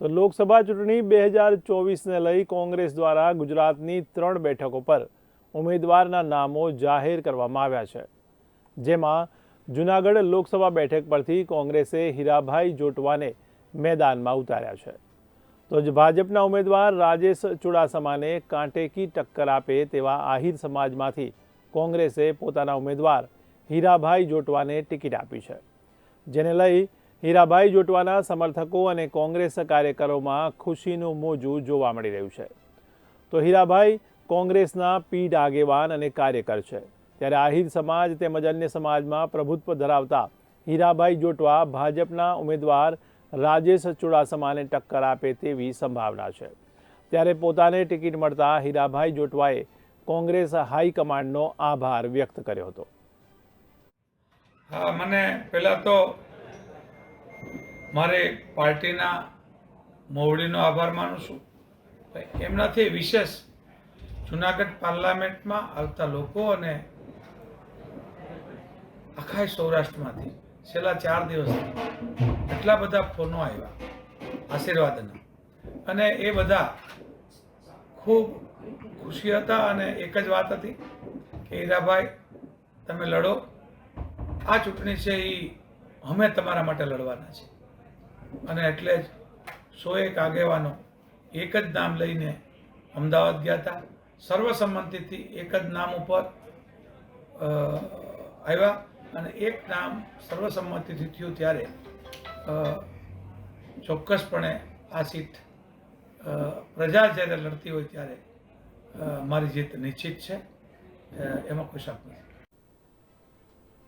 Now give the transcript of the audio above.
તો લોકસભા ચૂંટણી 2024ને લઈ કોંગ્રેસ દ્વારા ગુજરાતની 3 બેઠકો પર ઉમેદવારના નામો જાહેર કરવામાં આવ્યા છે, જેમાં જૂનાગઢ લોકસભા બેઠક પરથી કોંગ્રેસે હીરાભાઈ જોટવાને મેદાનમાં ઉતાર્યા છે, તો ભાજપના ઉમેદવાર રાજેશ ચુડાસમાને કાંટેકી ટક્કર આપે તેવા આહિર સમાજમાંથી કોંગ્રેસે પોતાના ઉમેદવાર હીરાભાઈ જોટવાને ટિકિટ આપી છે, જેને લઈ હીરાભાઈ જોટવાના સમર્થકો અને કોંગ્રેસ કાર્યકરોમાં ખુશીનું મોજું જોવા મળી રહ્યું છે। તો હીરાભાઈ કોંગ્રેસના પીઢ આગેવાન અને કાર્યકર છે, ત્યારે આહિર સમાજ તેમજ અન્ય સમાજમાં પ્રભુત્વ ધરાવતા હીરાભાઈ જોટવા ભાજપના ઉમેદવાર રાજેશ ચુડાસમાને ટક્કર આપે તેવી સંભાવના છે। ત્યારે પોતાને ટિકિટ મળતા હીરાભાઈ જોટવાએ કોંગ્રેસ હાઈકમાન્ડનો આભાર વ્યક્ત કર્યો હતો। હા, મને પહેલાં તો મારે પાર્ટીના મોવડીનો આભાર માનું છું। એમનાથી વિશેષ જુનાગઢ પાર્લામેન્ટમાં આવતા લોકો અને આખા સૌરાષ્ટ્રમાંથી છેલ્લા 4 દિવસથી એટલા બધા ફોનો આવ્યા આશીર્વાદના, અને એ બધા ખૂબ ખુશી હતા અને એક જ વાત હતી કે હીરાભાઈ તમે લડો, આ ચૂંટણી છે એ અમે તમારા માટે લડવાના છે। અને એટલે જ 101 આગેવાનો એક જ નામ લઈને અમદાવાદ ગયા હતા, સર્વસંમતિથી એક જ નામ ઉપર આવ્યા, અને એક નામ સર્વસંમતિથી થયું ત્યારે ચોક્કસપણે આ સીટ પ્રજા જ્યારે લડતી હોય ત્યારે મારી જીત નિશ્ચિત છે, એમાં કોઈ શક નથી।